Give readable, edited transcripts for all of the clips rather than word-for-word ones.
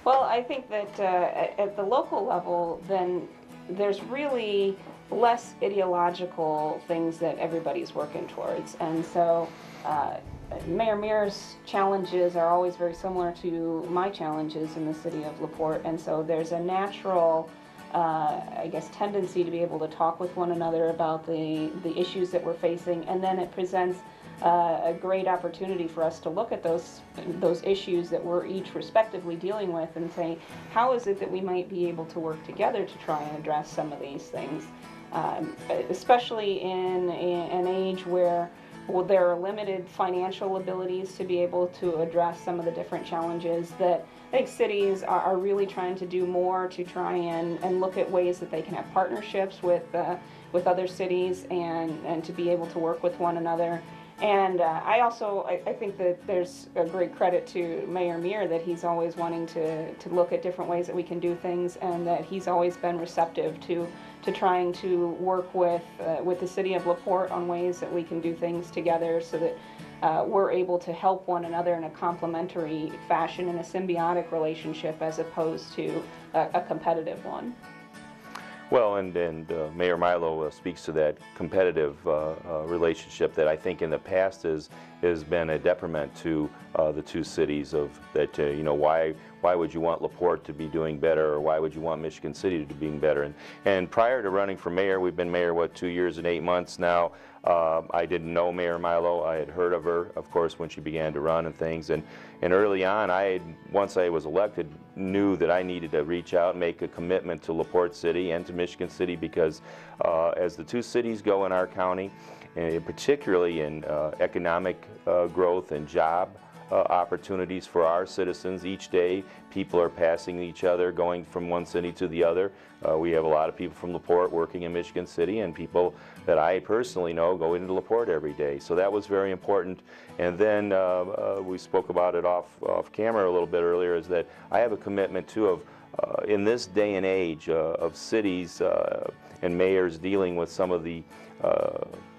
Well, I think that at the local level, then there's really less ideological things that everybody's working towards. And so uh, Mayor Meer's challenges are always very similar to my challenges in the city of LaPorte. And so there's a natural, I guess, tendency to be able to talk with one another about the issues that we're facing. And then it presents a great opportunity for us to look at those issues that we're each respectively dealing with and say, how is it that we might be able to work together to try and address some of these things, especially in an age where there are limited financial abilities to be able to address some of the different challenges that I think cities are really trying to do more to try and look at ways that they can have partnerships with other cities and to be able to work with one another. And I think that there's a great credit to Mayor Meer that he's always wanting to look at different ways that we can do things, and that he's always been receptive to trying to work with the city of LaPorte on ways that we can do things together so that we're able to help one another in a complementary fashion, in a symbiotic relationship as opposed to a competitive one. Well, and Mayor Milo speaks to that competitive relationship that I think in the past has been a detriment to the two cities. Of that, you know, why would you want LaPorte to be doing better, or why would you want Michigan City to be doing better? And prior to running for mayor, we've been mayor 2 years and 8 months now. I didn't know Mayor Milo. I had heard of her, of course, when she began to run and things. And early on, once I was elected, knew that I needed to reach out and make a commitment to LaPorte City and to Michigan City, because as the two cities go in our county, and particularly in economic growth and job opportunities for our citizens. Each day, people are passing each other, going from one city to the other. We have a lot of people from LaPorte working in Michigan City, and people that I personally know go into LaPorte every day. So that was very important. And then we spoke about it off camera a little bit earlier, is that I have a commitment too of in this day and age of cities and mayors dealing with some of the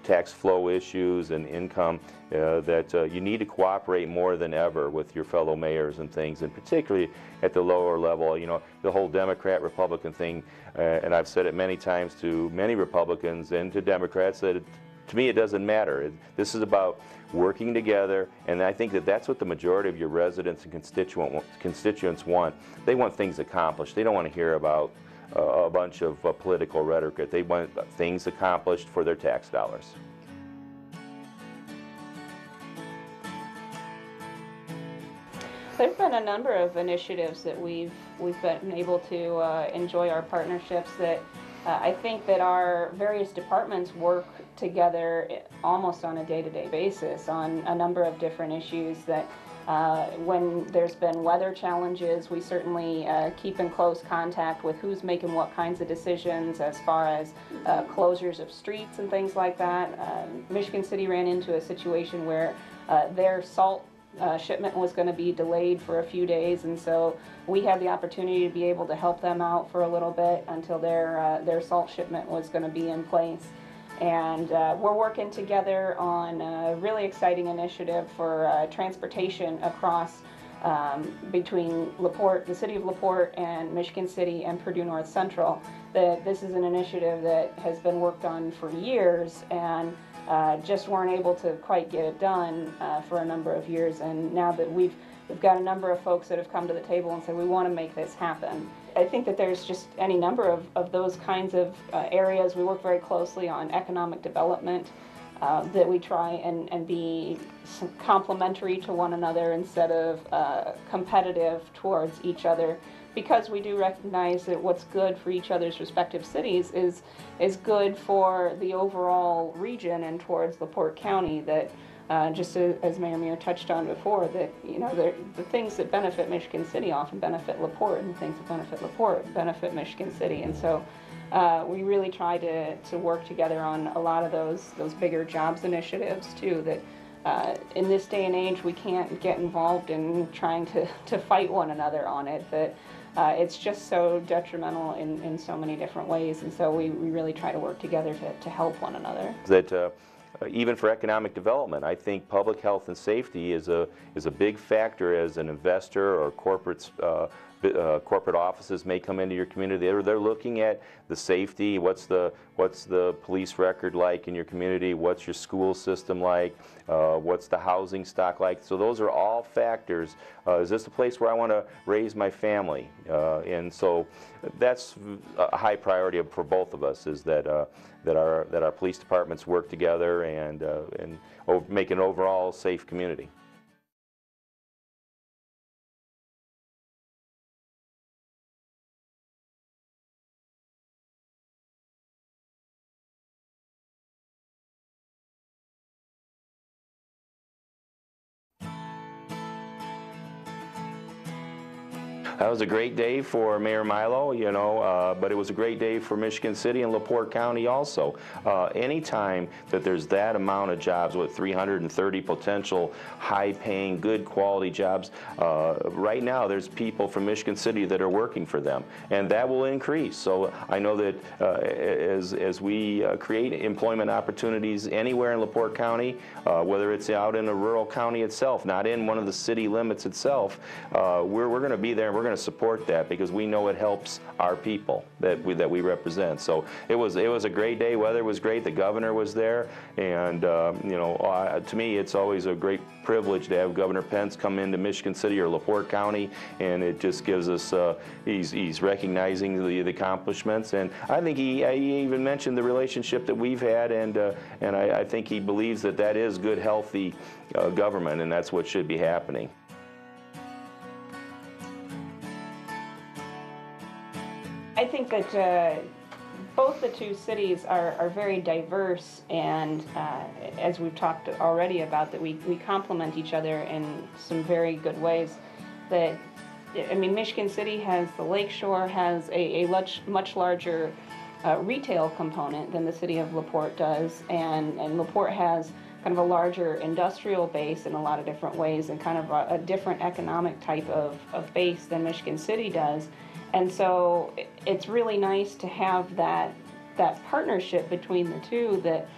tax flow issues and income, that you need to cooperate more than ever with your fellow mayors and things, and particularly at the lower level. You know, the whole Democrat-Republican thing, and I've said it many times to many Republicans and to Democrats, that to me it doesn't matter. This is about working together, and I think that that's what the majority of your residents and constituents want. They want things accomplished. They don't want to hear about a bunch of political rhetoric. They want things accomplished for their tax dollars. There's been a number of initiatives that we've been able to enjoy our partnerships that I think that our various departments work together almost on a day-to-day basis on a number of different issues that when there's been weather challenges, we certainly keep in close contact with who's making what kinds of decisions as far as closures of streets and things like that. Michigan City ran into a situation where their salt shipment was going to be delayed for a few days, and so we had the opportunity to be able to help them out for a little bit until their salt shipment was going to be in place. And we're working together on a really exciting initiative for transportation across between LaPorte, the city of LaPorte, and Michigan City and Purdue North Central. This is an initiative that has been worked on for years, and just weren't able to quite get it done for a number of years. And now that we've got a number of folks that have come to the table and said, we want to make this happen. I think that there's just any number of those kinds of areas. We work very closely on economic development, that we try and be complementary to one another instead of competitive towards each other, because we do recognize that what's good for each other's respective cities is good for the overall region and towards LaPorte County. That just as Mayor Meer touched on before, that the things that benefit Michigan City often benefit LaPorte, and the things that benefit LaPorte benefit Michigan City. And so we really try to work together on a lot of those bigger jobs initiatives too, that in this day and age we can't get involved in trying to fight one another on it, that it's just so detrimental in so many different ways. And so we really try to work together to help one another. That even for economic development, I think public health and safety is a big factor as an investor or corporate corporate offices may come into your community. They're looking at the safety. What's the police record like in your community? What's your school system like? What's the housing stock like? So those are all factors. Is this a place where I want to raise my family? And so that's a high priority for both of us, is that our police departments work together and make an overall safe community. That was a great day for Mayor Milo, you know, but it was a great day for Michigan City and LaPorte County also. Anytime that there's that amount of jobs, with 330 potential high-paying, good quality jobs, right now there's people from Michigan City that are working for them, and that will increase. So I know that as we create employment opportunities anywhere in LaPorte County, whether it's out in a rural county itself, not in one of the city limits itself, we're going to be there, and we're going to support that, because we know it helps our people that we represent. So it was a great day. Weather was great. The governor was there, and you know, to me, it's always a great privilege to have Governor Pence come into Michigan City or LaPorte County, and it just gives us he's recognizing the accomplishments, and I think he even mentioned the relationship that we've had, and I think he believes that that is good, healthy government, and that's what should be happening. I think that both the two cities are very diverse, and as we've talked already about, that we complement each other in some very good ways. That, I mean, Michigan City has the Lakeshore, has a much larger retail component than the city of LaPorte does, and LaPorte has kind of a larger industrial base in a lot of different ways, and kind of a different economic type of base than Michigan City does. And so it's really nice to have that partnership between the two. That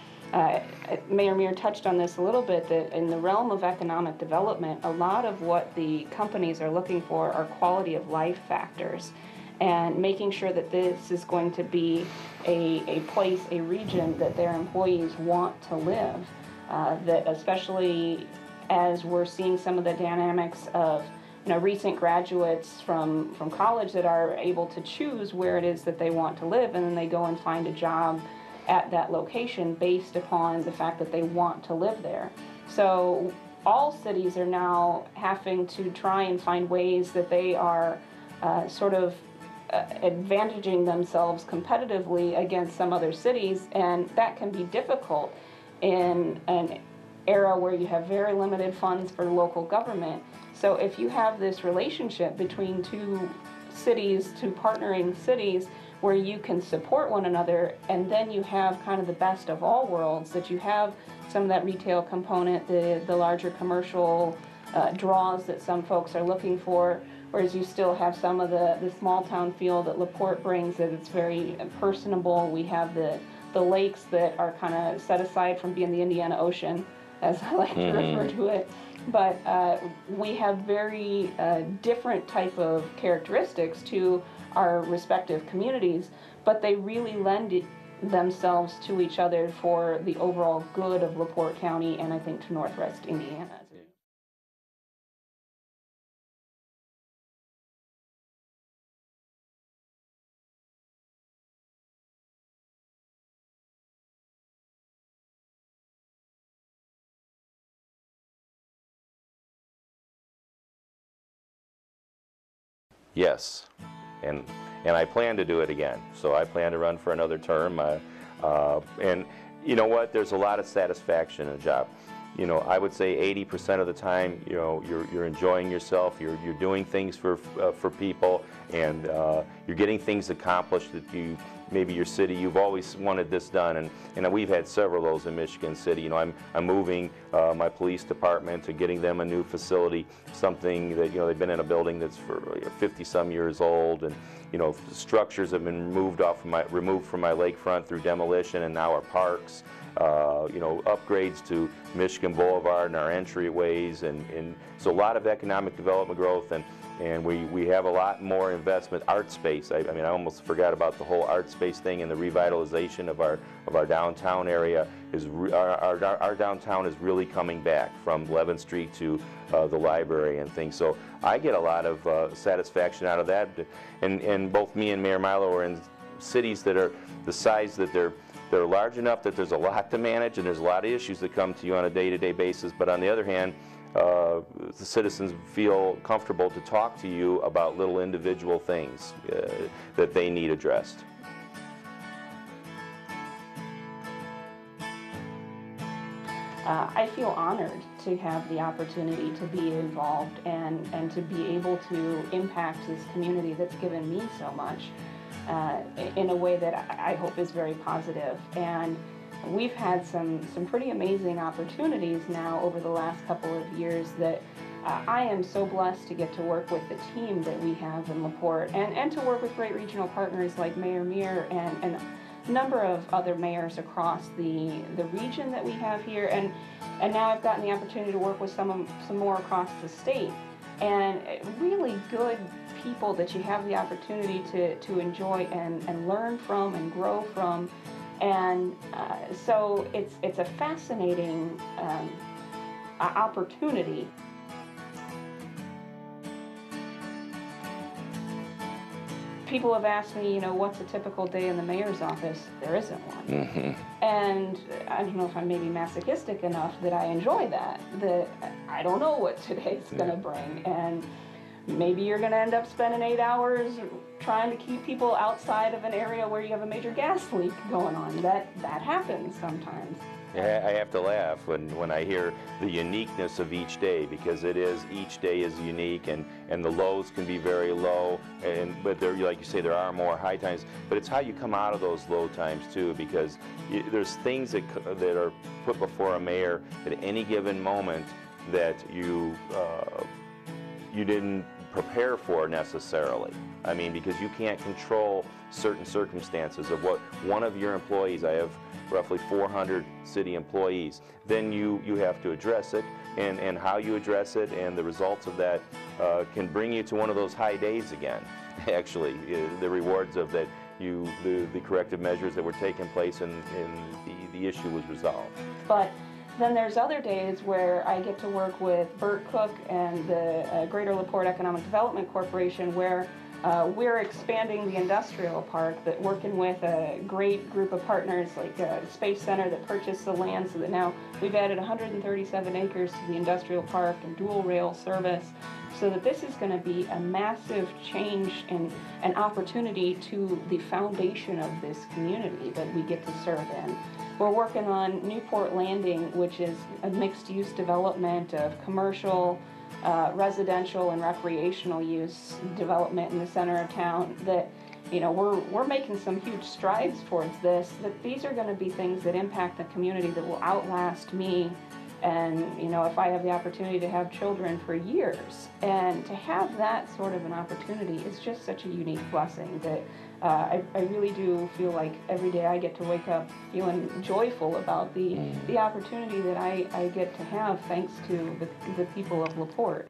Mayor Meer touched on this a little bit, that in the realm of economic development, a lot of what the companies are looking for are quality of life factors, and making sure that this is going to be a place, a region that their employees want to live. That especially as we're seeing some of the dynamics of, you know, recent graduates from college that are able to choose where it is that they want to live, and then they go and find a job at that location based upon the fact that they want to live there. So all cities are now having to try and find ways that they are sort of advantaging themselves competitively against some other cities, and that can be difficult in an era where you have very limited funds for local government. So if you have this relationship between two cities, two partnering cities, where you can support one another, and then you have kind of the best of all worlds, that you have some of that retail component, the larger commercial draws that some folks are looking for, whereas you still have some of the small town feel that LaPorte brings, that it's very personable. We have the lakes that are kind of set aside from being the Indiana Ocean, as I like to refer to it. But we have very different type of characteristics to our respective communities, but they really lend themselves to each other for the overall good of LaPorte County, and I think to Northwest Indiana. Yes, and I plan to do it again. So I plan to run for another term, and you know what? There's a lot of satisfaction in a job. You know, I would say 80% of the time, you know, you're enjoying yourself. You're doing things for people, and you're getting things accomplished that maybe your city, you've always wanted this done, and we've had several of those in Michigan City. You know, I'm moving my police department to getting them a new facility, something that, you know, they've been in a building that's for 50-some years old, and you know, structures have been removed from my lakefront through demolition, and now our parks. You know, upgrades to Michigan Boulevard and our entryways, and so a lot of economic development growth, and And we have a lot more investment, art space. I mean, I almost forgot about the whole art space thing, and the revitalization of our downtown area. Our downtown is really coming back from 11th Street to the library and things. So I get a lot of satisfaction out of that. And both me and Mayor Milo are in cities that are the size that they're large enough that there's a lot to manage, and there's a lot of issues that come to you on a day-to-day basis. But on the other hand, the citizens feel comfortable to talk to you about little individual things that they need addressed. I feel honored to have the opportunity to be involved and to be able to impact this community that's given me so much in a way that I hope is very positive. And we've had some pretty amazing opportunities now over the last couple of years that I am so blessed to get to work with the team that we have in LaPorte and to work with great regional partners like Mayor Meer and a number of other mayors across the region that we have here. And now I've gotten the opportunity to work with some more across the state. And really good people that you have the opportunity to enjoy and learn from and grow from. And so it's a fascinating opportunity. People have asked me, what's a typical day in the mayor's office? There isn't one. Mm-hmm. And I don't know if I'm maybe masochistic enough that I enjoy that I don't know what today's going to bring. And maybe you're going to end up spending 8 hours trying to keep people outside of an area where you have a major gas leak going on. That happens sometimes. I have to laugh when I hear the uniqueness of each day, because each day is unique, and the lows can be very low, but there, like you say, there are more high times. But it's how you come out of those low times too, because there's things that are put before a mayor at any given moment that you didn't prepare for necessarily. I mean, because you can't control certain circumstances of what one of your employees, I have roughly 400 city employees, then you have to address it, and how you address it and the results of that can bring you to one of those high days again. Actually, the rewards of that, the corrective measures that were taking place, and the issue was resolved. But then there's other days where I get to work with Bert Cook and the Greater LaPorte Economic Development Corporation, where we're expanding the industrial park, but working with a great group of partners like Space Center that purchased the land, so that now we've added 137 acres to the industrial park and dual rail service, so that this is going to be a massive change and an opportunity to the foundation of this community that we get to serve in. We're working on Newport Landing, which is a mixed-use development of commercial, residential, and recreational use development in the center of town. That, we're making some huge strides towards this. That these are going to be things that impact the community that will outlast me. And if I have the opportunity to have children for years, and to have that sort of an opportunity is just such a unique blessing that I really do feel like every day I get to wake up feeling joyful about the opportunity that I get to have thanks to the people of LaPorte.